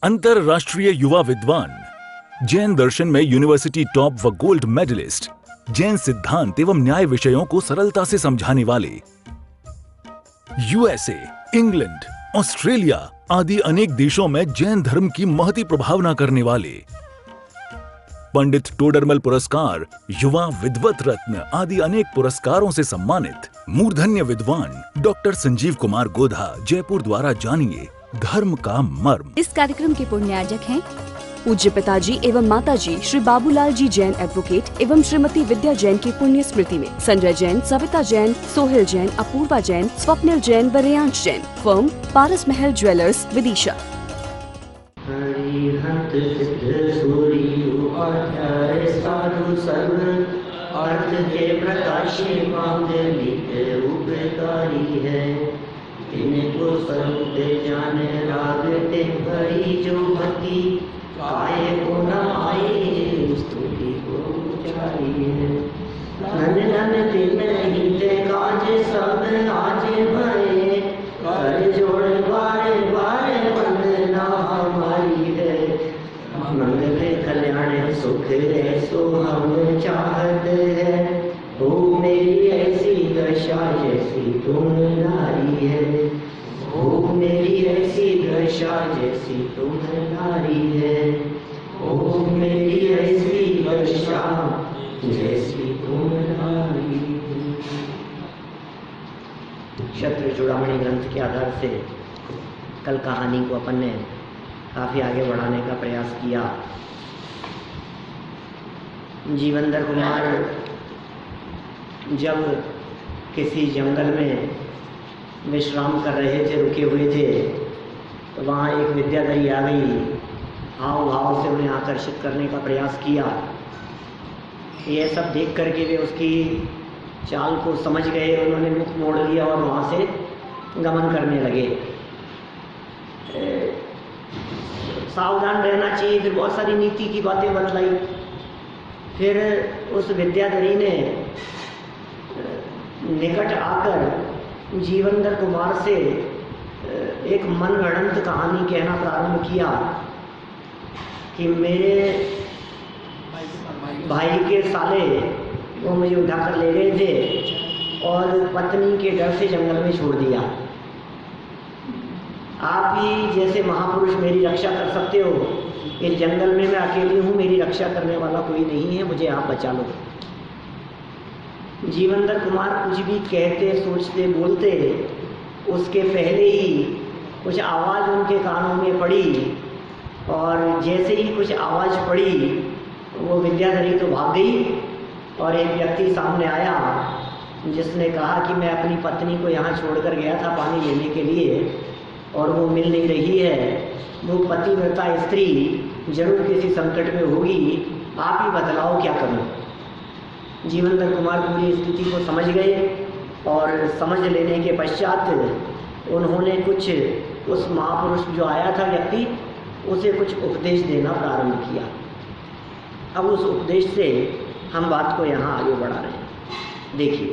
अंतरराष्ट्रीय युवा विद्वान, जैन दर्शन में यूनिवर्सिटी टॉप व गोल्ड मेडलिस्ट, जैन सिद्धांत एवं न्याय विषयों को सरलता से समझाने वाले, यूएसए, इंग्लैंड, ऑस्ट्रेलिया आदि अनेक देशों में जैन धर्म की महती प्रभावना करने वाले, पंडित टोडरमल पुरस्कार, युवा विद्वत रत्न आदि अनेक पुरस्कारों से सम्मानित मूर्धन्य विद्वान डॉक्टर संजीव कुमार गोधा जयपुर द्वारा जानिए धर्म का मर्म। इस कार्यक्रम के पुण्यार्जक हैं पूज्य पिताजी एवं माताजी श्री बाबूलाल जी जैन एडवोकेट एवं श्रीमती विद्या जैन की पुण्य स्मृति में संजय जैन, सविता जैन, सोहेल जैन, अपूर्वा जैन, स्वप्निल जैन व रेयांश जैन, फर्म पारस महल ज्वेलर्स, विदिशा। अर्थ के प्रकाशी मांगलिक उपकारी है, इनको स्वरूप जाने रागते भरी जो भक्ति, काये को न आए स्तुति को उचारी है। नन नन दिन हिते काज सब आज भरे, कर जोड़ बारे बारे वंदना हमारी है। मंगल कल्याण सुख ऐसो हम चाहत है, हो मेरी ऐसी दशा जैसी तुम नारी है, हो मेरी ऐसी दशा जैसी तुम नारी है, हो मेरी ऐसी दशा जैसी तुम नारी है। क्षत्रिय चूड़ामणि ग्रंथ के आधार से कल कहानी को अपन ने काफ़ी आगे बढ़ाने का प्रयास किया। जीवनधर कुमार जब किसी जंगल में विश्राम कर रहे थे, रुके हुए थे, तो वहाँ एक विद्याधरी आ गई, हाव भाव से उन्हें आकर्षित करने का प्रयास किया। यह सब देख करके वे उसकी चाल को समझ गए, उन्होंने मुख मोड़ लिया और वहाँ से गमन करने लगे। सावधान रहना चाहिए, फिर बहुत सारी नीति की बातें बतलाई। फिर उस विद्याधरी ने निकट आकर जीवनधर कुमार से एक मनगढ़ंत कहानी कहना प्रारंभ किया कि मेरे भाई के साले वो मुझे उठाकर ले गए थे और पत्नी के डर से जंगल में छोड़ दिया। आप ही जैसे महापुरुष मेरी रक्षा कर सकते हो, इस जंगल में मैं अकेली हूँ, मेरी रक्षा करने वाला कोई नहीं है, मुझे आप बचा लो। जीवनधर कुमार कुछ भी कहते, सोचते, बोलते, उसके पहले ही कुछ आवाज़ उनके कानों में पड़ी और जैसे ही कुछ आवाज़ पड़ी वो विद्याधरी तो भाग गई और एक व्यक्ति सामने आया जिसने कहा कि मैं अपनी पत्नी को यहाँ छोड़कर गया था पानी लेने के लिए और वो मिल नहीं रही है, वो पतिव्रता स्त्री जरूर किसी संकट में होगी, आप ही बतलाओ क्या करूं। जीवनधर कुमार पूरी स्थिति को समझ गए और समझ लेने के पश्चात उन्होंने कुछ उस महापुरुष जो आया था व्यक्ति, उसे कुछ उपदेश देना प्रारंभ किया। अब उस उपदेश से हम बात को यहाँ आगे बढ़ा रहे हैं। देखिए,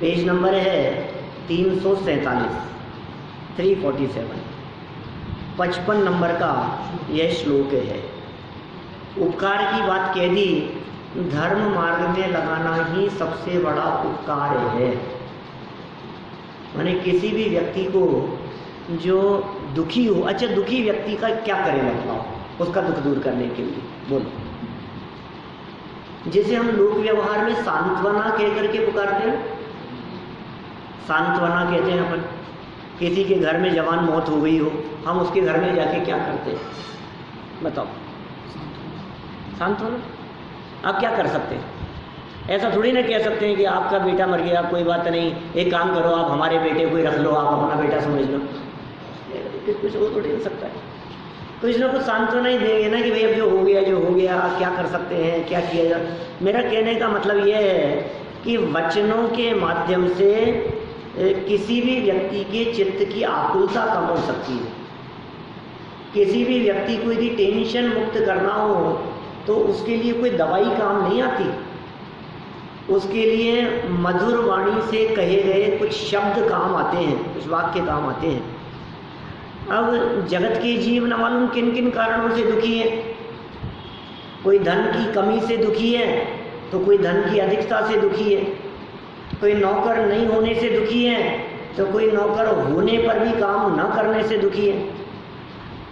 पेज नंबर है 347, 347, 55 नंबर का यह श्लोक है। उपकार की बात कह दी, धर्म मार्ग में लगाना ही सबसे बड़ा उपकार है। माने किसी भी व्यक्ति को जो दुखी हो, अच्छा दुखी व्यक्ति का क्या करें बताओ, उसका दुख दूर करने के लिए बोलो। जैसे हम लोक व्यवहार में सांत्वना कह करके पुकारते हैं, सांत्वना कहते हैं अपन। किसी के घर में जवान मौत हो गई हो, हम उसके घर में जाके क्या करते हैं बताओ? सांत्वना। आप क्या कर सकते हैं? ऐसा थोड़ी ना कह सकते हैं कि आपका बेटा मर गया, कोई बात नहीं, एक काम करो आप हमारे बेटे को ही रख लो, आप अपना बेटा समझ लो। कुछ हो थोड़ी हो सकता है। कुछ ना कुछ सांत्वना ही देंगे ना कि भाई अब जो हो गया, क्या कर सकते हैं, क्या किया जाए। मेरा कहने का मतलब यह है कि वचनों के माध्यम से किसी भी व्यक्ति के चित्त की आकुलता कम हो सकती है। किसी भी व्यक्ति को यदि टेंशन मुक्त करना हो तो उसके लिए कोई दवाई काम नहीं आती, उसके लिए मधुर वाणी से कहे गए कुछ शब्द काम आते हैं, कुछ वाक्य काम आते हैं। अब जगत के जीव न मालूम किन किन कारणों से दुखी हैं। कोई धन की कमी से दुखी है, तो कोई धन की अधिकता से दुखी है। कोई नौकर नहीं होने से दुखी है, तो कोई नौकर होने पर भी काम न करने से दुखी है।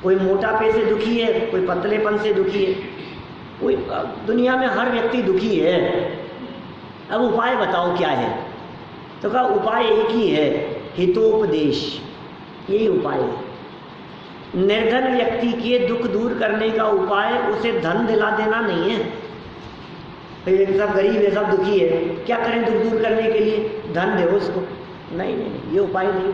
कोई मोटापे से दुखी है, कोई पतलेपन से दुखी है। कोई दुनिया में हर व्यक्ति दुखी है। अब उपाय बताओ क्या है? तो कहा उपाय एक ही है, हितोपदेश। यही उपाय है। निर्धन व्यक्ति के दुख दूर करने का उपाय उसे धन दिला देना नहीं है। फिर सब गरीब है, सब दुखी है, क्या करें दुख दूर करने के लिए? धन दे उसको। नहीं नहीं नहीं, ये उपाय नहीं।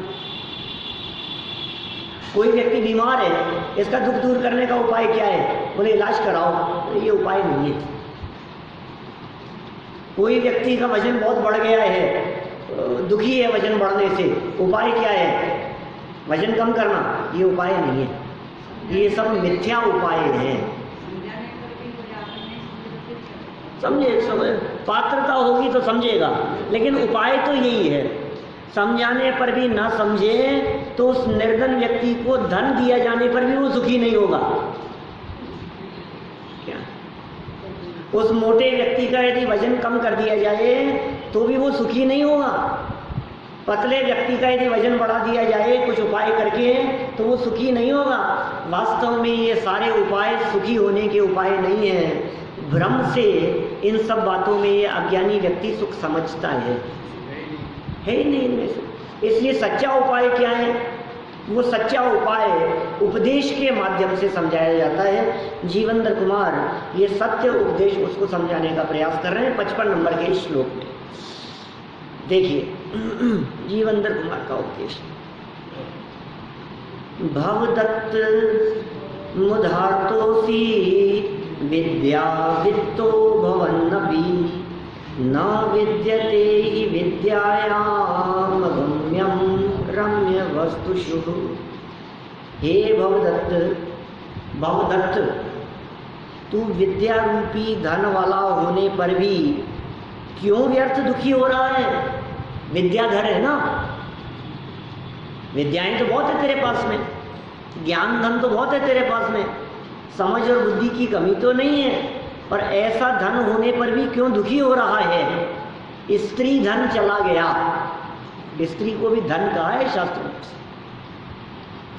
कोई व्यक्ति बीमार है, इसका दुख दूर करने का उपाय क्या है? बोले इलाज कराओ। ये उपाय नहीं है। कोई व्यक्ति का वजन बहुत बढ़ गया है, दुखी है वजन बढ़ने से, उपाय क्या है? वजन कम करना। ये उपाय नहीं है। ये सब मिथ्या उपाय हैं। समझे? पात्रता होगी तो समझेगा, लेकिन उपाय तो यही है। समझाने पर भी ना समझे तो उस निर्धन व्यक्ति को धन दिया जाने पर भी वो सुखी नहीं होगा। क्या? उस मोटे व्यक्ति का यदि वजन कम कर दिया जाए तो भी वो सुखी नहीं होगा। पतले व्यक्ति का यदि वजन बढ़ा दिया जाए कुछ उपाय करके तो वो सुखी नहीं होगा। वास्तव में ये सारे उपाय सुखी होने के उपाय नहीं है। भ्रम से इन सब बातों में ये अज्ञानी व्यक्ति सुख समझता है ही नहीं इनमें से। इसलिए सच्चा उपाय क्या है? वो सच्चा उपाय उपदेश के माध्यम से समझाया जाता है। जीवेंद्र कुमार ये सत्य उपदेश उसको समझाने का प्रयास कर रहे हैं 55 नंबर के श्लोक में। देखिए जीवेंद्र कुमार का उपदेश। भवदत्त मुधार्तोसी विद्या वित्तो भवन्नपि न विद्यते हि विद्यायाम गम्यम रम्य वस्तुषु। हे भवदत्त, तू विद्या रूपी धन वाला होने पर भी क्यों व्यर्थ दुखी हो रहा है? विद्याधर है ना, विद्याएं तो बहुत है तेरे पास में, ज्ञान धन तो बहुत है तेरे पास में, समझ और बुद्धि की कमी तो नहीं है, पर ऐसा धन होने पर भी क्यों दुखी हो रहा है? स्त्री धन चला गया। स्त्री को भी धन कहा है शास्त्र में।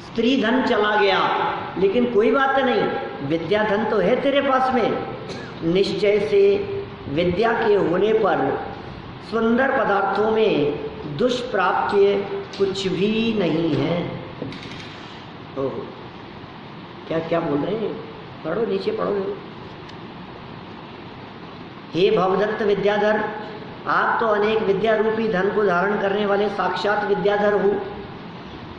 स्त्री धन चला गया, लेकिन कोई बात नहीं, विद्या धन तो है तेरे पास में। निश्चय से विद्या के होने पर सुंदर पदार्थों में दुष्प्राप्य कुछ भी नहीं है। ओह, क्या बोल रहे हैं? पढ़ो, नीचे पढ़ो। हे भवदत्त विद्याधर, आप तो अनेक विद्या रूपी धन को धारण करने वाले साक्षात विद्याधर हो।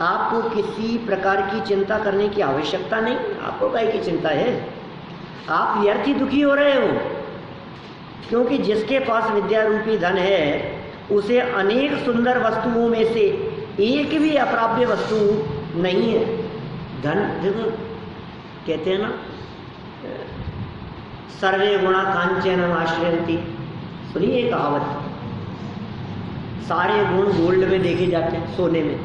आपको किसी प्रकार की चिंता करने की आवश्यकता नहीं। आपको काहे की चिंता है? आप व्यर्थ ही दुखी हो रहे हो, क्योंकि जिसके पास विद्या रूपी धन है उसे अनेक सुंदर वस्तुओं में से एक भी अप्राप्य वस्तु नहीं है। धन देखो, कहते हैं ना, सर्वे गुणा कांचन आश्रयन्ति। सुनिए कहावत, सारे गुण गोल्ड में देखे जाते हैं, सोने में।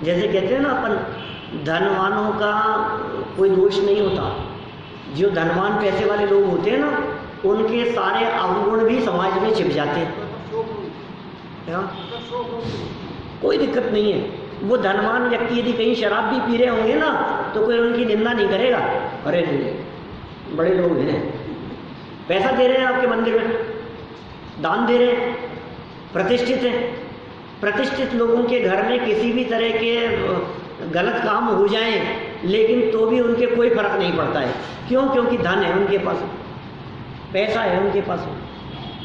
जैसे कहते हैं ना अपन, धनवानों का कोई दोष नहीं होता। जो धनवान पैसे वाले लोग होते हैं ना, उनके सारे अवगुण भी समाज में छिप जाते हैं। कोई दिक्कत नहीं है। वो धनवान व्यक्ति यदि कहीं शराब भी पी रहे होंगे ना, तो कोई उनकी निंदा नहीं करेगा। अरे नहीं, बड़े लोग हैं, पैसा दे रहे हैं आपके मंदिर में, दान दे रहे हैं, प्रतिष्ठित हैं। प्रतिष्ठित लोगों के घर में किसी भी तरह के गलत काम हो जाएं, लेकिन तो भी उनके कोई फर्क नहीं पड़ता है। क्यों? क्योंकि धन है उनके पास, पैसा है उनके पास।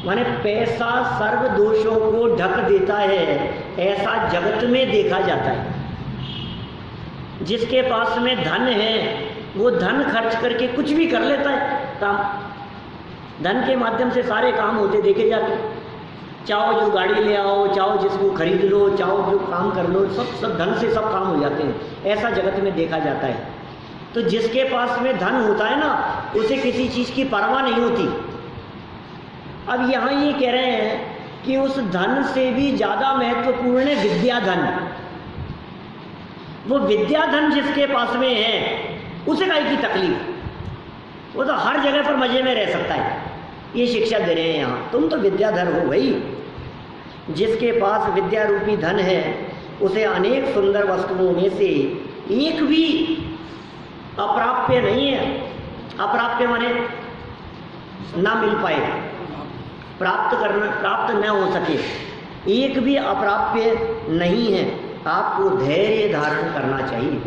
माने पैसा सर्व दोषों को ढक देता है, ऐसा जगत में देखा जाता है। जिसके पास में धन है वो धन खर्च करके कुछ भी कर लेता है काम। धन के माध्यम से सारे काम होते देखे जाते हैं। चाहो जो गाड़ी ले आओ, चाहो जिसको खरीद लो, चाहो जो काम कर लो, सब धन से सब काम हो जाते हैं, ऐसा जगत में देखा जाता है। तो जिसके पास में धन होता है ना, उसे किसी चीज़ की परवाह नहीं होती। अब यहाँ ये कह रहे हैं कि उस धन से भी ज़्यादा महत्वपूर्ण है विद्या धन। वो विद्याधन जिसके पास में है उसे काहे की तकलीफ, वो तो हर जगह पर मजे में रह सकता है। ये शिक्षा दे रहे हैं यहाँ, तुम तो विद्याधर हो भाई। जिसके पास विद्या रूपी धन है उसे अनेक सुंदर वस्तुओं में से एक भी अप्राप्य नहीं है। अप्राप्य माने ना मिल पाए, प्राप्त न हो सके, एक भी अप्राप्य नहीं है। आपको धैर्य धारण करना चाहिए,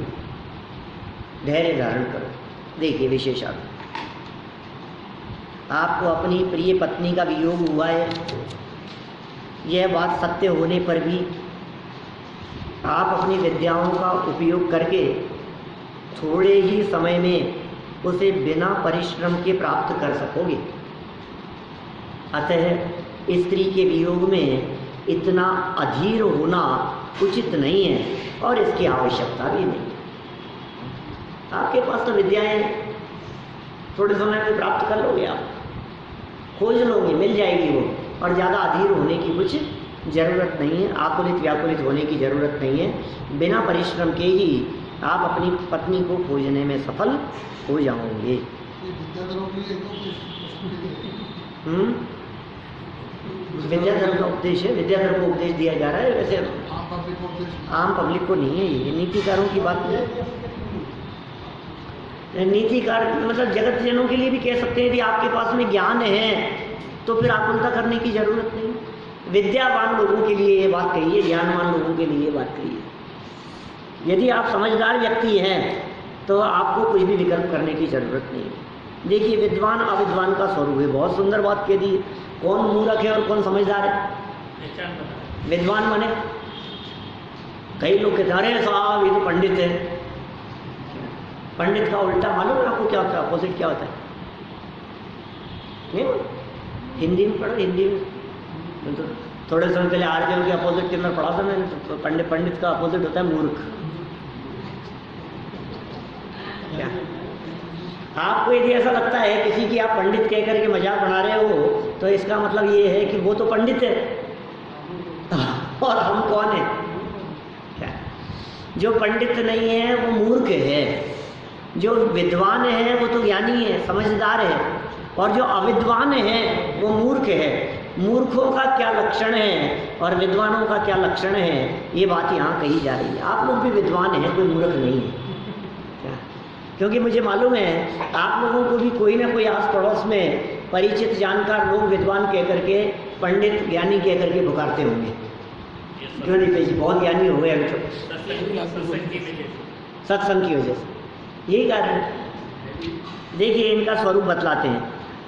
धैर्य धारण करो। देखिए विशेषण, आपको अपनी प्रिय पत्नी का वियोग हुआ है, यह बात सत्य होने पर भी आप अपनी विद्याओं का उपयोग करके थोड़े ही समय में उसे बिना परिश्रम के प्राप्त कर सकोगे। अतः स्त्री के वियोग में इतना अधीर होना उचित नहीं है और इसकी आवश्यकता भी नहीं। आपके पास तो विद्याएं थोड़े समय में प्राप्त कर लोगे, आप खोज लोगे, मिल जाएगी वो, और ज़्यादा अधीर होने की कुछ ज़रूरत नहीं है, आकुलित व्याकुलित होने की ज़रूरत नहीं है। बिना परिश्रम के ही आप अपनी पत्नी को खोजने में सफल हो जाओगे। विद्याधर का उपदेश है, विद्याधर को उपदेश दिया जा रहा है, वैसे आम पब्लिक को नहीं है। ये नीतिकारों की बात नहीं, नीतिकार मतलब जगत जनों के लिए भी कह सकते हैं यदि आपके पास में ज्ञान है तो फिर आकुलता करने की जरूरत नहीं। विद्यावान लोगों के लिए ये बात कही है, ज्ञानवान लोगों के लिए ये बात कही है। यदि आप समझदार व्यक्ति हैं तो आपको कुछ भी विकल्प करने की जरूरत नहीं है। देखिए विद्वान अविद्वान का स्वरूप है, बहुत सुंदर बात कह दी। कौन मूर्ख है और कौन समझदार है? विद्वान माने कई लोग कहते हैं अरे साहब ये तो पंडित है। पंडित का उल्टा मालूम है आपको क्या होता है, अपोजिट क्या होता है? नहीं बोलो, हिंदी में पढ़ो, हिंदी में तो थोड़े समय पहले आर्य के अपोजिट के अंदर पढ़ा था मैंने, तो पंडित का अपोजिट होता है मूर्ख। क्या आपको यदि ऐसा लगता है किसी की आप पंडित कह करके मजाक बना रहे हो तो इसका मतलब ये है कि वो तो पंडित है और हम कौन है? क्या जो पंडित नहीं है वो मूर्ख है, जो विद्वान है वो तो ज्ञानी है, समझदार है, और जो अविद्वान है वो मूर्ख है। मूर्खों का क्या लक्षण है और विद्वानों का क्या लक्षण है, ये बात यहाँ कही जा रही है। आप लोग भी विद्वान हैं, कोई मूर्ख नहीं है। क्या? क्योंकि मुझे मालूम है आप लोगों को भी कोई ना कोई आस पड़ोस में परिचित जानकार लोग विद्वान कह करके, पंडित ज्ञानी कह करके पुकारते होंगे। क्यों नहीं कही? बहुत ज्ञानी हो गए अभी तो सत्संग की वजह से, यही कारण है। देखिए इनका स्वरूप बतलाते हैं।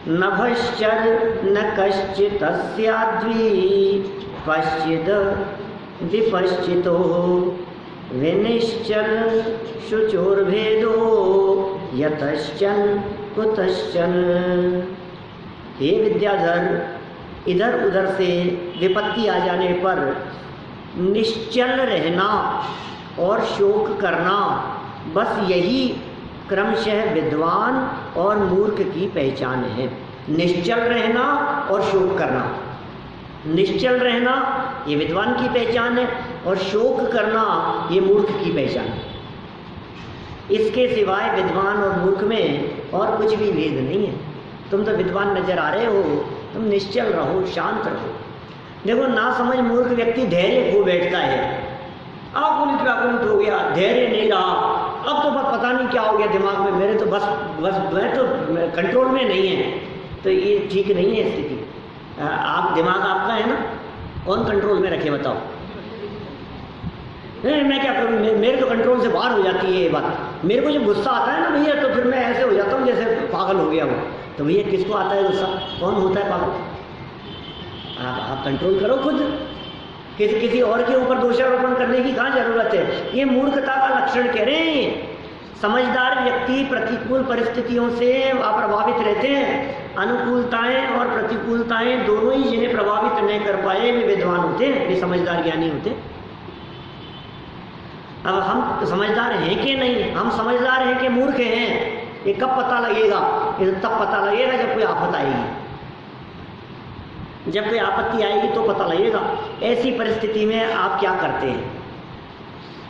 नभश्चर न कश्चित्स्याद्वि पश्चिद विपश्चितो विनिश्चल शुचोर्भेदो यतश्चन कुतश्चन। हे विद्याधर, इधर उधर से विपत्ति आ जाने पर निश्चल रहना और शोक करना, बस यही क्रमशः विद्वान और मूर्ख की पहचान है। निश्चल रहना और शोक करना, निश्चल रहना ये विद्वान की पहचान है और शोक करना ये मूर्ख की पहचान है। इसके सिवाय विद्वान और मूर्ख में और कुछ भी भेद नहीं है। तुम तो विद्वान नजर आ रहे हो, तुम निश्चल रहो, शांत रहो। देखो ना समझ मूर्ख व्यक्ति धैर्य खो बैठता है, आकुलित व्याकुलित हो गया, धैर्य नहीं रहा, अब तो बस पता नहीं क्या हो गया दिमाग में, मेरे तो बस मैं तो कंट्रोल में नहीं है। तो ये ठीक नहीं है स्थिति। आप दिमाग आपका है ना, कौन कंट्रोल में रखे बताओ? नहीं मैं क्या करूँ, मेरे तो कंट्रोल से बाहर हो जाती है ये बात। मेरे को जब गुस्सा आता है ना भैया तो फिर मैं ऐसे हो जाता हूँ जैसे पागल हो गया हूँ। तो भैया किसको आता है गुस्सा? कौन होता है पागल? आप कंट्रोल करो खुद, किसी और के ऊपर दोषारोपण करने की कहाँ जरूरत है? ये मूर्खता का लक्षण कह रहे हैं। समझदार व्यक्ति प्रतिकूल परिस्थितियों से अप्रभावित रहते हैं। अनुकूलताएं और प्रतिकूलताएं दोनों ही जिन्हें प्रभावित नहीं कर पाए वे विद्वान होते हैं, वे समझदार ज्ञानी होते हैं। अब हम समझदार हैं कि नहीं, हम समझदार हैं कि मूर्ख हैं, ये कब पता लगेगा? ये तब पता लगेगा जब कोई आफत आएगी, जब कोई आपत्ति आएगी तो पता लगेगा। ऐसी परिस्थिति में आप क्या करते हैं?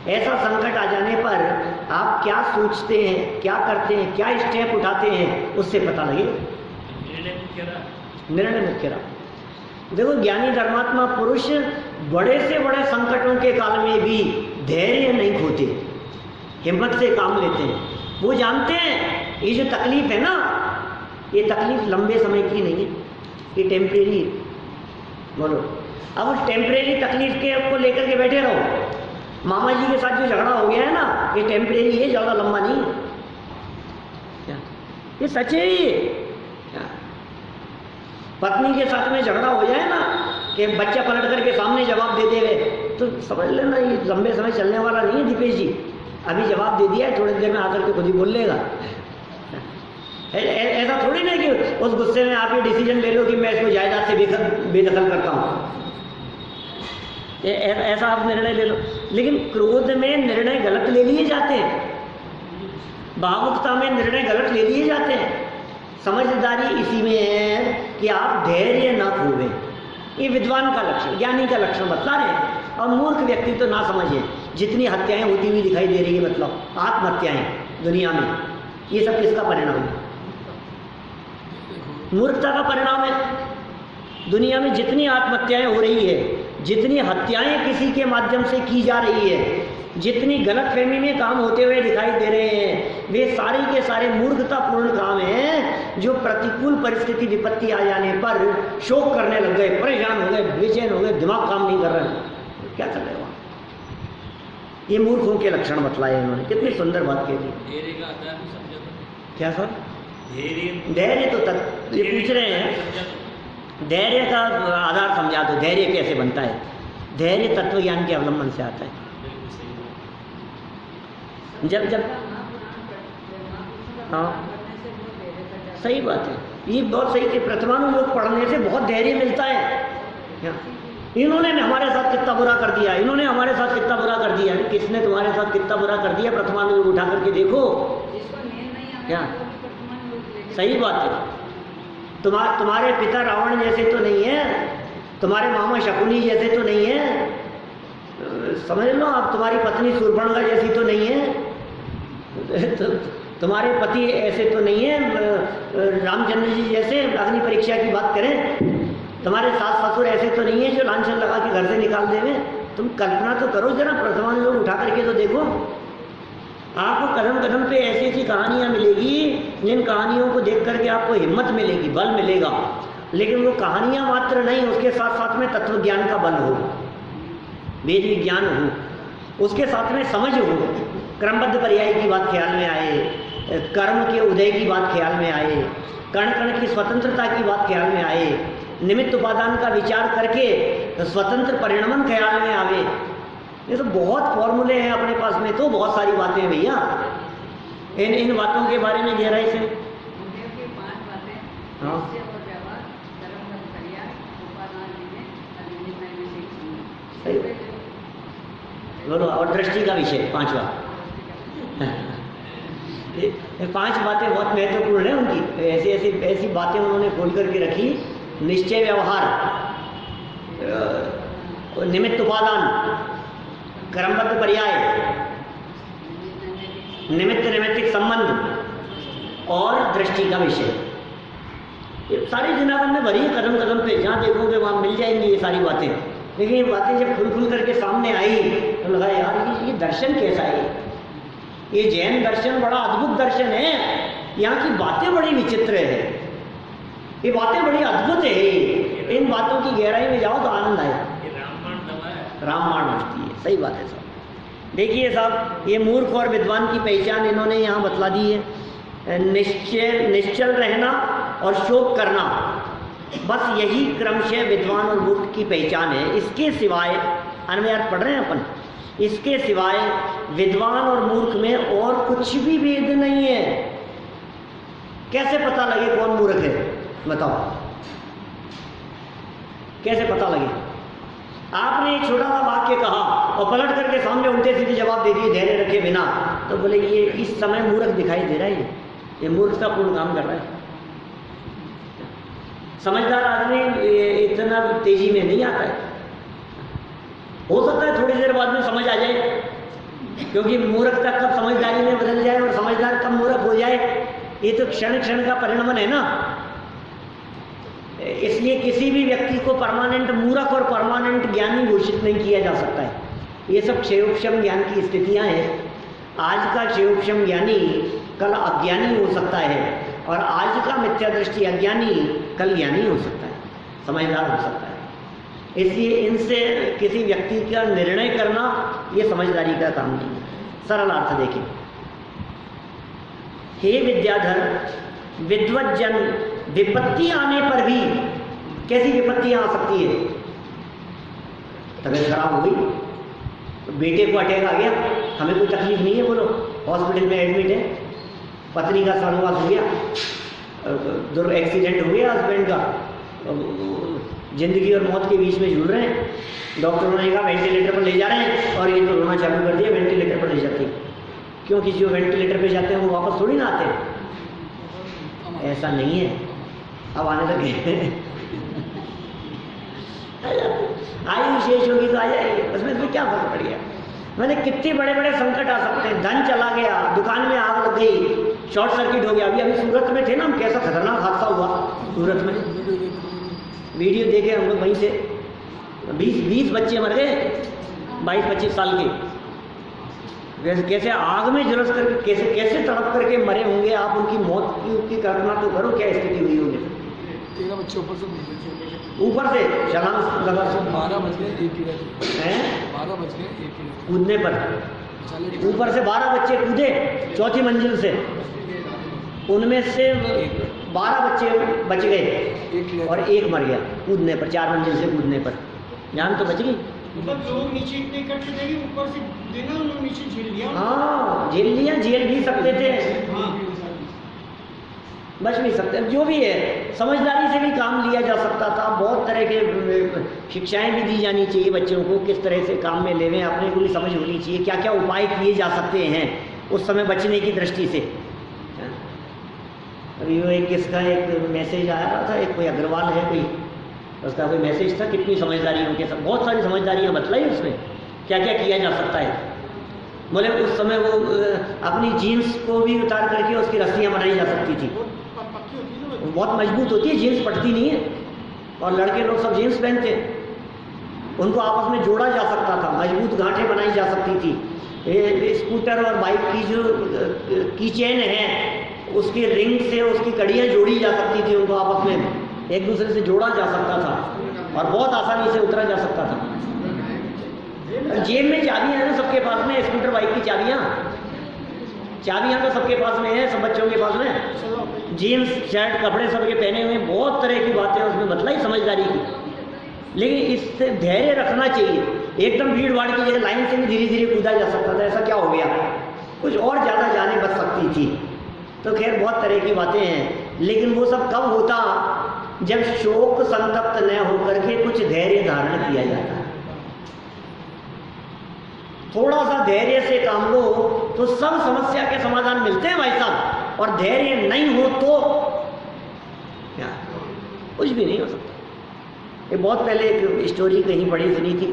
ऐसा संकट आ जाने पर आप क्या सोचते हैं, क्या करते हैं, क्या स्टेप उठाते हैं, उससे पता लगे। निर्णय मुख्य रहा। देखो ज्ञानी धर्मात्मा पुरुष बड़े से बड़े संकटों के काल में भी धैर्य नहीं खोते, हिम्मत से काम लेते हैं। वो जानते हैं ये जो तकलीफ है ना, ये तकलीफ लंबे समय की नहीं है, ये टेम्परेरी है। बोलो, अब उस टेम्परेरी तकलीफ के को लेकर के बैठे रहो। मामा जी के साथ जो झगड़ा हो गया है ना, ये टेम्परेरी है, ज़्यादा लंबा नहीं है। क्या ये सच है? ये क्या पत्नी के साथ में झगड़ा हो जाए ना कि बच्चा पलट करके सामने जवाब दे देवे, तो समझ लेना ये लंबे समय चलने वाला नहीं है। दीपेश जी अभी जवाब दे दिया है, थोड़ी देर में आकर के खुद ही बोल लेगा। ऐसा थोड़ी ना कि उस गुस्से में आप ये डिसीजन ले लो कि मैं इसको जायदाद से बेदखल करता हूँ, ऐसा आप निर्णय ले लो। लेकिन क्रोध में निर्णय गलत ले लिए जाते हैं, भावुकता में निर्णय गलत ले लिए जाते हैं। समझदारी इसी में है कि आप धैर्य ना खोवें, ये विद्वान का लक्षण, ज्ञानी का लक्षण बतला रहे हैं। और मूर्ख व्यक्ति तो ना समझे, जितनी हत्याएं होती हुई दिखाई दे रही है, मतलब आत्महत्याएं दुनिया में, ये सब किसका परिणाम है? मूर्खता का परिणाम है। दुनिया में जितनी आत्महत्याएं हो रही है, जितनी हत्याएं किसी के माध्यम से की जा रही है, जितनी गलतफहमी में काम होते हुए दिखाई दे रहे हैं, वे सारे के सारे मूर्खतापूर्ण काम हैं, जो प्रतिकूल परिस्थिति विपत्ति आ जाने पर शोक करने लग गए, परेशान हो गए, बेचैन हो गए, दिमाग काम नहीं कर रहे हैं, क्या कर रहे हो? ये मूर्खों के लक्षण बतलाए इन्होंने। कितनी सुंदर बात कह दी। क्या सर? धैर्य तो ये पूछ रहे हैं, धैर्य का आधार समझा दो। धैर्य कैसे बनता है? धैर्य तत्व ज्ञान के अवलंबन से आता है। जब हाँ सही बात है, ये बहुत सही कि प्रथमानुयोग पढ़ने से बहुत धैर्य मिलता है। इन्होंने हमारे साथ कितना बुरा कर दिया, इन्होंने हमारे साथ कितना बुरा कर दिया, किसने तुम्हारे साथ कितना बुरा कर दिया, प्रथमानुयोग उठा करके देखो। क्या सही बात है। तुम्हारे पिता रावण जैसे तो नहीं है, तुम्हारे मामा शकुनी जैसे तो नहीं है, समझ लो आप, तुम्हारी पत्नी शूर्पणखा जैसी तो नहीं है, तुम्हारे पति ऐसे तो नहीं है रामचंद्र जी जैसे, अग्नि परीक्षा की बात करें, तुम्हारे सास ससुर ऐसे तो नहीं है जो लांछन लगा के घर से निकाल देवे। तुम कल्पना तो करो जरा, प्रथमानुयोग उठा करके तो देखो। आपको कदम कदम पे ऐसी ऐसी कहानियाँ मिलेगी, जिन कहानियों को देख करके आपको हिम्मत मिलेगी, बल मिलेगा। लेकिन वो कहानियाँ मात्र नहीं, उसके साथ साथ में तत्व ज्ञान का बल हो, वेद विज्ञान हो, उसके साथ में समझ हो, क्रमबद्ध पर्याय की बात ख्याल में आए, कर्म के उदय की बात ख्याल में आए, कण कण की स्वतंत्रता की बात ख्याल में आए, निमित्त उपादान का विचार करके स्वतंत्र परिणमन ख्याल में आवे। ये तो बहुत फॉर्मूले हैं अपने पास में, तो बहुत सारी बातें हैं भैया। इन बातों के बारे में गहराई से हाँ बोलो। और दृष्टि का विषय पांचवा, ये 5 बातें बहुत महत्वपूर्ण है उनकी। ऐसी बातें उन्होंने खोल करके रखी। निश्चय व्यवहार, निमित्त उपादान, क्रमबद्ध पर्याय, निमित्त नैमित्तिक संबंध और दृष्टि का विषय। ये सारी जिनागन में भरी है, कदम कदम पे जहाँ देखोगे वहाँ मिल जाएंगी ये सारी बातें। लेकिन ये बातें जब खुल खुल करके सामने आई तो लगा यार ये दर्शन कैसा है, ये जैन दर्शन बड़ा अद्भुत दर्शन है, यहाँ की बातें बड़ी विचित्र है, ये बातें बड़ी अद्भुत है। इन बातों की गहराई में जाओ तो आनंद आए। रामबाण उठती है, सही बात है साहब। देखिए साहब, ये मूर्ख और विद्वान की पहचान इन्होंने यहाँ बतला दी है। निश्चल रहना और शोक करना, बस यही क्रमशः विद्वान और मूर्ख की पहचान है। इसके सिवाय अन्वयार्थ पढ़ रहे हैं अपन, इसके सिवाय विद्वान और मूर्ख में और कुछ भी भेद नहीं है। कैसे पता लगे कौन मूर्ख है, बताओ, कैसे पता लगे? आपने एक छोटा सा वाक्य कहा और पलट करके सामने उल्टे सीधे जवाब दे दिए धैर्य रखे बिना, तो बोले ये इस समय मूर्ख दिखाई दे रहा है, ये मूर्खतापूर्ण काम कर रहा है। समझदार आदमी इतना तेजी में नहीं आता है। हो सकता है थोड़ी देर बाद में समझ आ जाए, क्योंकि मूर्खता कब समझदारी में बदल जाए और समझदार कब मूर्ख हो जाए, ये तो क्षण क्षण का परिणमन है ना। इसलिए किसी भी व्यक्ति को परमानेंट मूर्ख और परमानेंट ज्ञानी घोषित नहीं किया जा सकता है। ये सब क्षयोपशम ज्ञान की स्थितियां हैं। आज का क्षयोपशम ज्ञानी कल अज्ञानी हो सकता है, और आज का मिथ्या दृष्टि अज्ञानी कल ज्ञानी हो सकता है, समझदार हो सकता है। इसलिए इनसे किसी व्यक्ति का निर्णय करना ये समझदारी का काम नहीं है। सरल अर्थ देखें, हे विद्याधर, विद्वत जन विपत्ति आने पर भी, कैसी विपत्तियां आ सकती है? तबीयत खराब हो गई, बेटे को अटैक आ गया, हमें कोई तकलीफ नहीं है, बोलो हॉस्पिटल में एडमिट है, पत्नी का सर्वनाश हो गया, एक्सीडेंट हो गया हस्बैंड का, जिंदगी और मौत के बीच में झूल रहे हैं, डॉक्टरों ने कहा वेंटिलेटर पर ले जा रहे हैं, और ये तो रोना चालू कर दिया वेंटिलेटर पर ले जाते हैं। क्यों? किसी को वेंटिलेटर पे जाते हैं वो वापस थोड़ी ना आते हैं, ऐसा नहीं है। अब आने लगे आयु शेष होगी तो आ जाएगी, उसमें क्या फर्क पड़ गया। मैंने कितने बड़े बड़े संकट आ सकते हैं, धन चला गया, दुकान में आग लग गई, शॉर्ट सर्किट हो गया। अभी सूरत में थे ना हम, कैसा खतरनाक हादसा हुआ सूरत में, वीडियो देखे हम लोग, वहीं से 20 बच्चे मर गए, 22-25 साल के। कैसे आग में झुलस करके कैसे तड़प करके मरे होंगे आप, उनकी मौत की कल्पना तो करो, क्या स्थिति हुई होगी। 13 बच्चे ऊपर से छलांग लगा, 12 बज गए, 1 हैं 12 बज गए, 1 कूदने पर, ऊपर से 12 बच्चे कूदे 4थी मंजिल से, उनमें से 12 बच्चे बच गए और 1 मर गया कूदने पर, 4 मंजिल से कूदने पर। जान तो बच गई। मतलब लोग नीचे इतने इकट्ठे थे कि ऊपर से देना उन्होंने नीचे झेल लिया। हाँ, झेल लिया, झेल भी सकते थे, बच नहीं सकते। जो भी है, समझदारी से भी काम लिया जा सकता था। बहुत तरह के शिक्षाएं भी दी जानी चाहिए बच्चों को, किस तरह से काम में लेवें, अपने को भी समझ होनी चाहिए, क्या क्या उपाय किए जा सकते हैं उस समय बचने की दृष्टि से। अभी वो किसका एक मैसेज आया रहा था, एक कोई अग्रवाल है कोई, उसका कोई मैसेज था, कितनी समझदारी उनके साथ, बहुत सारी समझदारियाँ बतलाई उसमें, क्या क्या किया जा सकता है। बोले उस समय वो अपनी जीन्स को भी उतार करके उसकी रस्सियाँ बनाई जा सकती थी, बहुत मजबूत होती है, जीन्स पटती नहीं है, और लड़के लोग सब जीन्स पहनते हैं, उनको आपस में जोड़ा जा सकता था, मजबूत गांठें बनाई जा सकती थी। स्कूटर और बाइक की जो की चेन है, उसके रिंग से उसकी कड़ियाँ जोड़ी जा सकती थी, उनको आपस में एक दूसरे से जोड़ा जा सकता था, और बहुत आसानी से उतरा जा सकता था। जेब में चाबियाँ हैं ना सबके पास में, स्कूटर बाइक की चाबियाँ तो सबके पास में है, सब बच्चों के पास में, जीन्स शर्ट कपड़े सबके पहने हुए, बहुत तरह की बातें उसमें बतलाई समझदारी की। लेकिन इससे धैर्य रखना चाहिए, एकदम भीड़ भाड़ की जगह लाइन से भी धीरे धीरे कूदा जा सकता था, ऐसा क्या हो गया, कुछ और ज़्यादा जाने बच सकती थी। तो खैर बहुत तरह की बातें हैं, लेकिन वो सब कब होता, जब शोक संतप्त न होकर के कुछ धैर्य धारण किया जाता है। थोड़ा सा धैर्य से काम लो तो सब समस्या के समाधान मिलते हैं भाई साहब, और धैर्य नहीं हो तो क्या, कुछ भी नहीं हो सकता। ये बहुत पहले एक स्टोरी कहीं पढ़ी सुनी थी,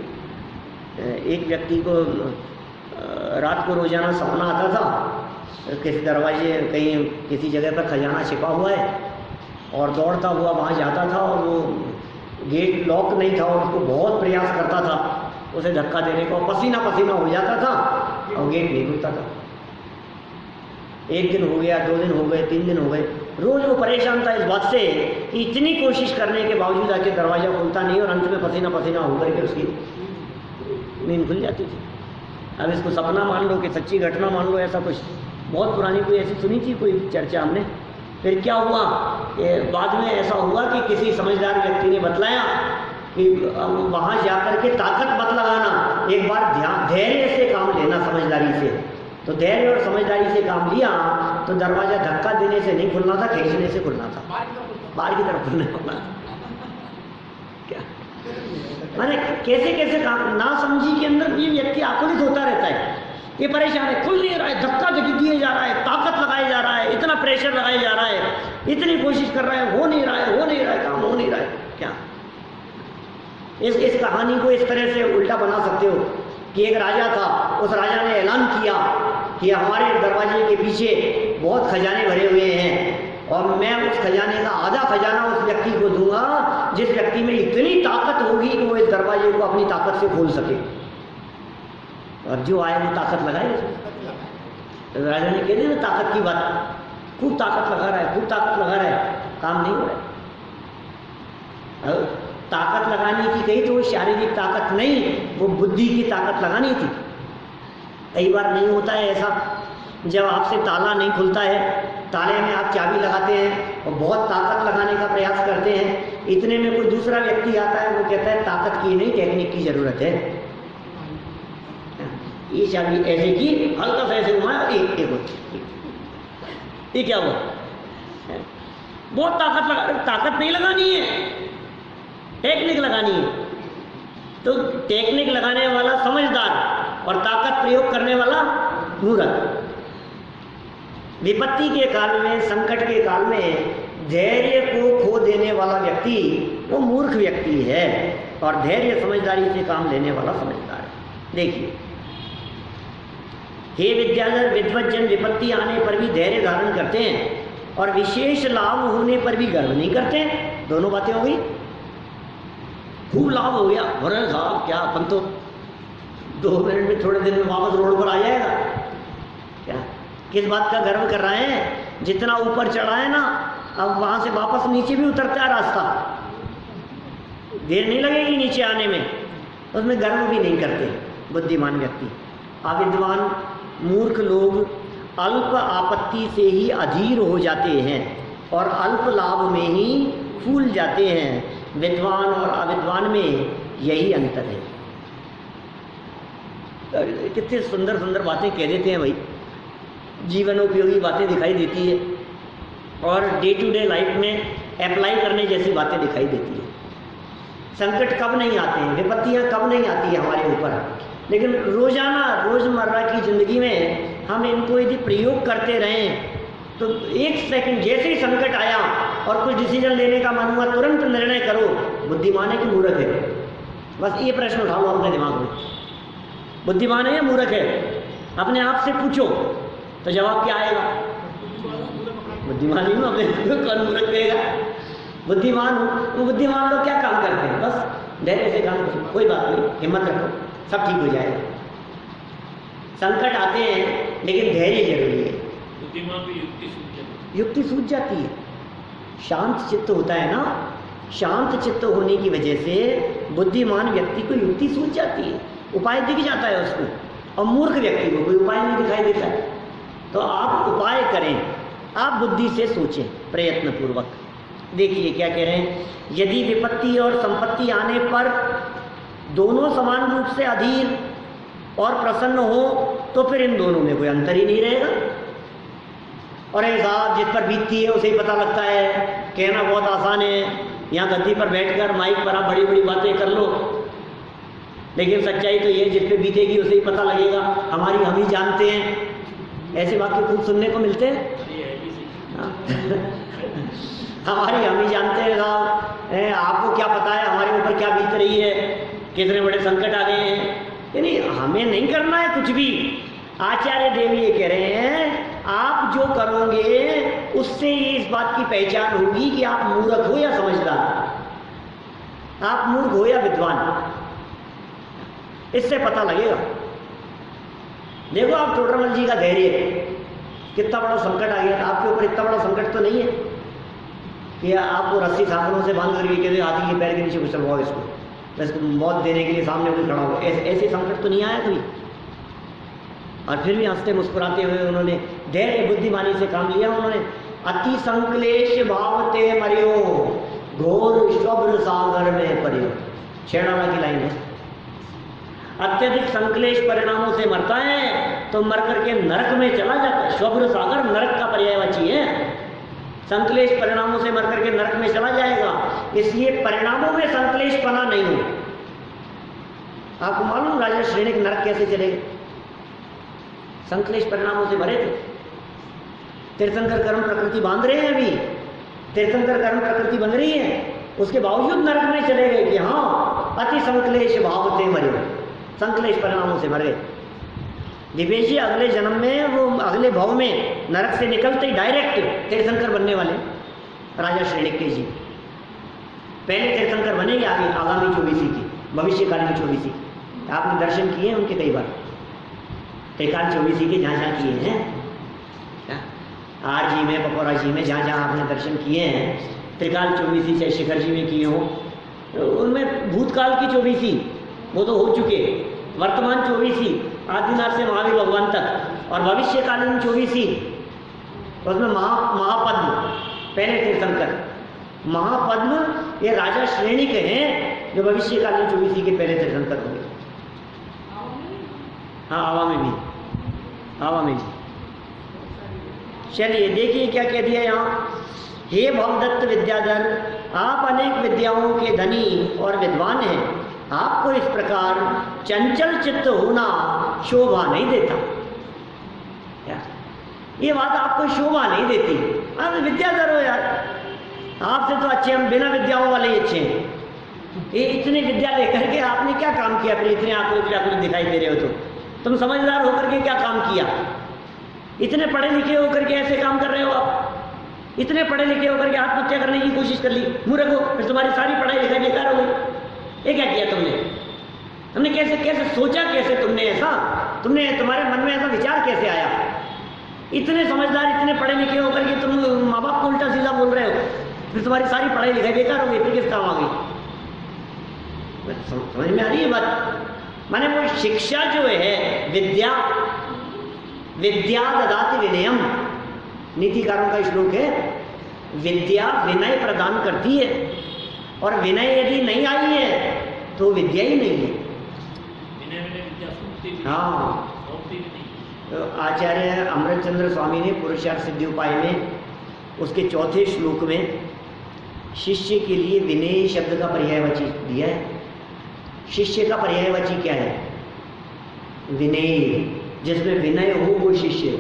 एक व्यक्ति को रात को रोजाना सपना आता था, किसी दरवाजे कहीं किसी जगह पर खजाना छिपा हुआ है, और दौड़ता हुआ वहाँ जाता था, और वो गेट लॉक नहीं था, और उसको बहुत प्रयास करता था उसे धक्का देने को, पसीना पसीना हो जाता था और गेट नहीं खुलता था। 1 दिन हो गया, 2 दिन हो गए, 3 दिन हो गए, रोज वो परेशान था इस बात से कि इतनी कोशिश करने के बावजूद आके दरवाज़ा खुलता नहीं, और अंत में पसीना पसीना होकर के उसकी नींद खुल जाती थी। अब इसको सपना मान लो कि सच्ची घटना मान लो, ऐसा कुछ बहुत पुरानी कोई ऐसी सुनी थी कोई चर्चा हमने। फिर क्या हुआ, बाद में ऐसा हुआ कि किसी समझदार व्यक्ति ने बतलाया कि वहाँ जाकर के ताकत मत लगाना, एक बार धैर्य से काम लेना, समझदारी से। तो धैर्य और समझदारी से काम लिया तो दरवाज़ा धक्का देने से नहीं खुलना था, खींचने से खुलना था, बाहर की तरफ खुलने वाला। क्या माने कैसे कैसे काम, ना समझी के अंदर ये व्यक्ति आकुलित होता रहता है, ये परेशान है, खुल नहीं रहा है, धक्का दिए जा रहा है, ताकत लगाया जा रहा है, इतना प्रेशर लगाया जा रहा है, इतनी कोशिश कर रहा है, हो नहीं रहा है, काम हो नहीं रहा है। क्या इस कहानी को इस तरह से उल्टा बना सकते हो कि एक राजा था, उस राजा ने ऐलान किया कि हमारे दरवाजे के पीछे बहुत खजाने भरे हुए हैं और मैं उस खजाने का आधा खजाना उस व्यक्ति को दूंगा जिस व्यक्ति में इतनी ताकत होगी कि वो इस दरवाजे को अपनी ताकत से खोल सके। और जो आए वो ताकत लगाए। तो राजा ने कह दिया ना ताकत की बात, खूब ताकत लगा रहा है, खूब ताकत लगा रहा है, काम नहीं हो रहा है। ताकत लगाने की कही तो वो शारीरिक ताकत नहीं, वो बुद्धि की ताकत लगानी थी। कई बार नहीं होता है ऐसा, जब आपसे ताला नहीं खुलता है, ताले में आप चाबी लगाते हैं और बहुत ताकत लगाने का प्रयास करते हैं, इतने में कोई दूसरा व्यक्ति आता है, वो कहता है ताकत की नहीं टेक्निक की जरूरत है। ये चाबी ऐसे की, हल्का सा ऐसे घुमाया, ये क्या हुआ? बहुत ताकत लगा, ताकत नहीं लगानी है, टेक्निक लगानी है। तो टेक्निक लगाने वाला समझदार और ताकत प्रयोग करने वाला मूर्ख। विपत्ति के काल में, संकट के काल में धैर्य को खो देने वाला व्यक्ति वो मूर्ख व्यक्ति है और धैर्य समझदारी से काम लेने वाला समझदार है। देखिए, हे विद्याधर, विद्वत जन विपत्ति आने पर भी धैर्य धारण करते हैं और विशेष लाभ होने पर भी गर्व नहीं करते। दोनों बातें हो गई। खूब लाभ हो गया, अरे साहब क्या अपन तो 2 मिनट में, थोड़े दिन में वापस रोड पर आ जाएगा। क्या किस बात का गर्व कर रहे हैं? जितना ऊपर चढ़ा है ना, अब वहां से वापस नीचे भी उतरता है रास्ता, देर नहीं लगेगी नीचे आने में, उसमें गर्व भी नहीं करते बुद्धिमान व्यक्ति। अविद्वान मूर्ख लोग अल्प आपत्ति से ही अधीर हो जाते हैं और अल्प लाभ में ही फूल जाते हैं। विद्वान और अविद्वान में यही अंतर है। कितने सुंदर सुंदर बातें कह देते हैं भाई, जीवन उपयोगी बातें दिखाई देती है और डे टू डे लाइफ में अप्लाई करने जैसी बातें दिखाई देती है। संकट कब नहीं आते हैं, विपत्तियां कब नहीं आती है हमारे ऊपर, लेकिन रोजाना रोजमर्रा की जिंदगी में हम इनको यदि प्रयोग करते रहें तो एक सेकंड जैसे ही संकट आया और कुछ डिसीजन लेने का मन हुआ, तुरंत निर्णय करो। बुद्धिमान है कि मूर्ख है? बस ये प्रश्न उठा लो अपने दिमाग में, बुद्धिमान है या मूर्ख है? अपने आप से पूछो तो जवाब क्या आएगा? बुद्धिमान ही हूँ, अपने कौन मूर्ख कहेगा? बुद्धिमान हूँ। वो बुद्धिमान लोग क्या काम करते हैं? बस धैर्य से काम करो, कोई बात नहीं, हिम्मत रखो, सब ठीक हो जाएगा। संकट आते हैं लेकिन धैर्य जरूरी है। बुद्धिमान की युक्ति सूझ जाती है, शांत चित्त होता है ना, शांत चित्त होने की वजह से बुद्धिमान व्यक्ति को युक्ति सूझ जाती है, उपाय दिख जाता है उसको, और मूर्ख व्यक्ति को कोई उपाय नहीं दिखाई देता है। तो आप उपाय करें, आप बुद्धि से सोचें प्रयत्न पूर्वक। देखिए क्या कह रहे हैं, यदि विपत्ति और संपत्ति आने पर दोनों समान रूप से अधीर और प्रसन्न हो तो फिर इन दोनों में कोई अंतर ही नहीं रहेगा। और ऐसा जिस पर बीतती है उसे ही पता लगता है, कहना बहुत आसान है, यहाँ गद्दी पर बैठकर माइक पर आप बड़ी बड़ी बातें कर लो, लेकिन सच्चाई तो ये जिस पे बीतेगी उसे ही पता लगेगा, हमारी हम ही जानते हैं। ऐसे वाक्य खूब सुनने को मिलते हैं, हमारी हम ही जानते हैं साहब, आपको क्या पता है हमारे ऊपर क्या बीत रही है, कितने बड़े संकट आ गए हैं। यानी हमें नहीं करना है कुछ भी। आचार्य देव ये कह रहे हैं, आप जो करोगे उससे ये इस बात की पहचान होगी कि आप मूर्ख हो या समझदार, आप मूर्ख हो या विद्वान, इससे पता लगेगा। देखो आप टोडरमल जी का धैर्य, कितना बड़ा संकट आ गया, आपके ऊपर इतना बड़ा संकट तो नहीं है कि आपको रस्सी सांकलों से बांध करके कहते हाथी के पैर के नीचे घुसलवाओ इसको, इसको मौत देने के लिए सामने कोई खड़ा हो, ऐसे संकट तो नहीं आया कभी। और फिर भी हंसते मुस्कुराते हुए उन्होंने धैर्य बुद्धिमानी से काम लिया। उन्होंने अति संक्लेश भावते मरियो, घोर शुभ्र सागर में परियो, छेड़ावा की लाइन है। अत्यधिक संक्लेश परिणामों से मरता है तो मर करके नरक में चला जाता है। शुभ्र सागर नरक का पर्यायवाची है, संक्लेश परिणामों से मर करके नरक में चला जाएगा। इसलिए परिणामों में संक्लेश पना नहीं हो। आपको मालूम राजा श्रेणिक नरक कैसे चलेगा? संक्लेश परिणामों से भरे थे। तीर्थंकर कर्म प्रकृति बांध रहे हैं, अभी तीर्थंकर कर्म प्रकृति बन रही है, उसके बावजूद नरक में चले गए कि हाँ अति संक्लेश भावते मरे, संक्लेश परिणामों से मर गए। दिपेश जी अगले जन्म में, वो अगले भाव में नरक से निकलते ही डायरेक्ट तीर्थंकर बनने वाले राजा श्रेणिक जी। पहले तीर्थंकर बनेंगे आगे आगामी 24 की, भविष्यकालीन 24। आपने दर्शन किए हैं उनके कई बार, त्रिकाल 24 के जहाँ जहाँ किए हैं, आर जी में, पकौड़ा जी में, जहाँ जहाँ आपने दर्शन किए हैं, त्रिकाल 24 चाहे शिखर जी में किए हों, उनमें भूतकाल की 24 वो तो हो चुके, वर्तमान 24 आदिनाथ से महावीर भगवान तक, और भविष्यकालीन 24 उसमें महापद्म पहले तीर्थंकर, महापद्म ये राजा श्रेणी के हैं जो भविष्यकालीन 24 के पहले तीर्थंकर होंगे। हाँ आवा में भी, आवा में भी। चलिए देखिए क्या कह दिया यहाँ, हे भवदत्त विद्याधर, आप अनेक विद्याओं के धनी और विद्वान हैं, आपको इस प्रकार चंचल चित्त होना शोभा नहीं देता। ये बात आपको शोभा नहीं देती। आप विद्याधर हो यार, आपसे तो अच्छे हम बिना विद्याओं वाले ही अच्छे हैं। ये इतनी विद्या लेकर के आपने क्या काम किया? फिर इतने आंकड़े दिखाई दे रहे हो तो तुम समझदार होकर के क्या काम किया? इतने पढ़े लिखे होकर के ऐसे काम कर रहे हो आप? इतने पढ़े लिखे होकर के आत्महत्या करने की कोशिश कर ली, मूर्ख हो, फिर तुम्हारी सारी पढ़ाई लिखाई बेकार हो गई। ये क्या किया तुमने? तुमने कैसे कैसे सोचा, कैसे तुमने ऐसा, तुमने तुम्हारे मन में ऐसा विचार कैसे आया? इतने समझदार, इतने पढ़े लिखे होकर के तुम माँ बाप को उल्टा सीधा बोल रहे हो, फिर तुम्हारी सारी पढ़ाई लिखाई बेकार हो गई, फिर किस काम आ गई? समझ में आ रही है बात? माने वो शिक्षा जो है, विद्या विद्या ददाति विनयम, नीतिकारों का श्लोक है। विद्या विनय प्रदान करती है, और विनय यदि नहीं आई है तो विद्या ही नहीं है। हाँ, तो आचार्य अमृतचंद्र स्वामी ने पुरुषार्थ सिद्धि उपाय में उसके चौथे श्लोक में शिष्य के लिए विनय शब्द का पर्यायवाची दिया है। शिष्य का पर्यायवाची क्या है? विनय। जिसमें विनय हो वो शिष्य।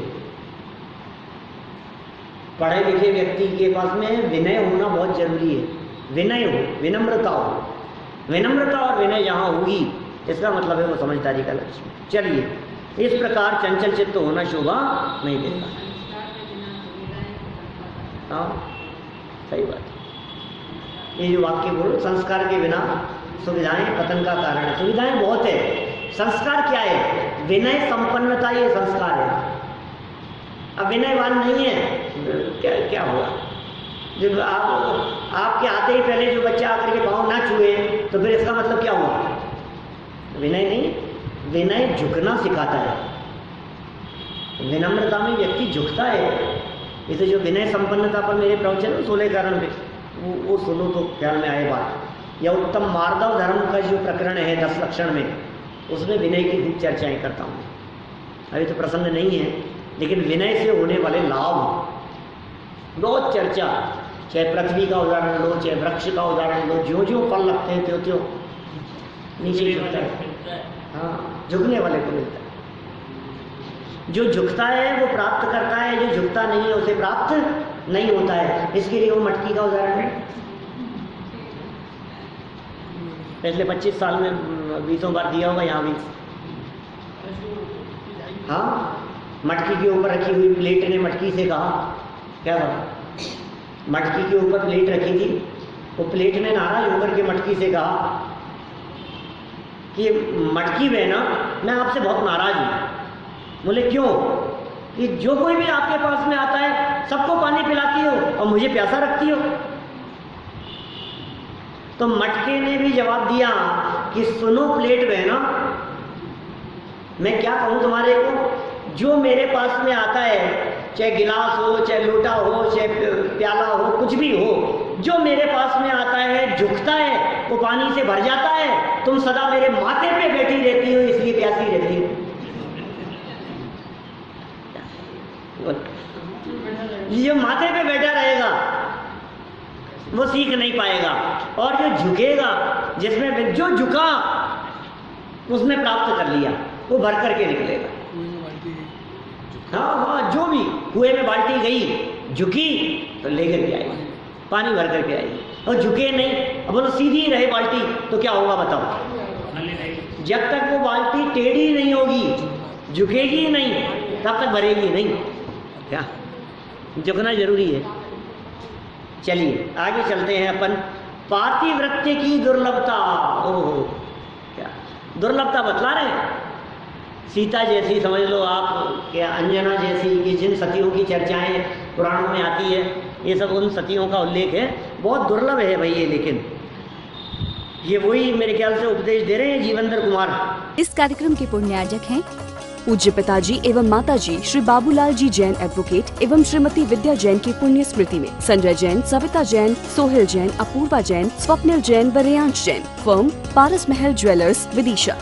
पढ़े लिखे व्यक्ति के पास में विनय होना बहुत जरूरी है। विनय हो, विनम्रता हो, विनम्रता और विनय जहाँ होगी इसका मतलब है वो समझदारी का लक्ष्य। चलिए, इस प्रकार चंचल चित्त होना शोभा नहीं देता। हाँ, सही बात। ये जो वाक्य बोलो, संस्कार के बिना सुविधाएं पतन का कारण है। सुविधाएं बहुत है, संस्कार क्या है? विनय संपन्नता ये संस्कार है। अब विनयवान नहीं है, क्या क्या हुआ? जब आपके आते ही पहले जो बच्चा आकर के पाँव ना छुए तो फिर इसका मतलब क्या हुआ? विनय नहीं, विनय झुकना सिखाता है। विनम्रता में व्यक्ति झुकता है। इसे जो विनय संपन्नता पर मेरे प्रवचन 16 कारण पे वो सुनो तो ख्याल में आए बात। या उत्तम मार्दव धर्म का जो प्रकरण है 10 लक्षण में, उसमें विनय की खूब चर्चाएं करता हूँ। अभी तो प्रसंग नहीं है, लेकिन विनय से होने वाले लाभ बहुत चर्चा। चाहे पृथ्वी का उदाहरण लो, चाहे वृक्ष का उदाहरण लो, जो जो फल लगते हैं त्यों नीचे झुकता है। हाँ, झुकने वाले को मिलता है। जो झुकता है वो प्राप्त करता है, जो झुकता नहीं है उसे प्राप्त नहीं होता है। इसके लिए वो मटकी का उदाहरण है। पिछले 25 साल में 20 बार दिया होगा यहाँ भी। हाँ, मटकी के ऊपर रखी हुई प्लेट ने मटकी से कहा, क्या कहा? मटकी के ऊपर प्लेट रखी थी, वो प्लेट ने नाराज होकर के मटकी से कहा कि मटकी बहना, मैं आपसे बहुत नाराज हूँ। बोले क्यों? कि जो कोई भी आपके पास में आता है सबको पानी पिलाती हो और मुझे प्यासा रखती हो। तो मटके ने भी जवाब दिया कि सुनो प्लेट बहना, मैं क्या कहूँ तुम्हारे को, जो मेरे पास में आता है, चाहे गिलास हो, चाहे लोटा हो, चाहे प्याला हो, कुछ भी हो, जो मेरे पास में आता है झुकता है, वो पानी से भर जाता है। तुम सदा मेरे माथे पे बैठी रहती हो, इसलिए प्यासी रहती हो। जो माथे पे बैठा रहेगा वो सीख नहीं पाएगा, और जो झुकेगा, जिसमें जो झुका उसने प्राप्त कर लिया, वो भर करके निकलेगा। हाँ हाँ, जो भी कुएं में बाल्टी गई, झुकी तो लेकर के आएगी, पानी भर करके आएगी। और झुके नहीं, अब वो सीधी रहे बाल्टी तो क्या होगा बताओ? जब तक वो बाल्टी टेढ़ी नहीं होगी, झुकेगी ही नहीं तब तक भरेगी नहीं। क्या झुकना जरूरी है। चलिए आगे चलते हैं अपन। पातिव्रत्य की दुर्लभता। ओहो, क्या दुर्लभता बतला रहे हैं। सीता जैसी समझ लो आप, क्या अंजना जैसी, कि जिन सतियों की चर्चाएं पुराणों में आती है, ये सब उन सतियों का उल्लेख है। बहुत दुर्लभ है भाई ये, लेकिन ये वही मेरे ख्याल से उपदेश दे रहे हैं जीवेंद्र कुमार। इस कार्यक्रम के पुण्यार्जक हैं पूज्य पिताजी एवं माताजी श्री बाबूलाल जी जैन एडवोकेट एवं श्रीमती विद्या जैन की पुण्य स्मृति में संजय जैन, सविता जैन, सोहेल जैन, अपूर्वा जैन, स्वप्निल जैन व रेयांश जैन। फर्म पारस महल ज्वेलर्स, विदिशा।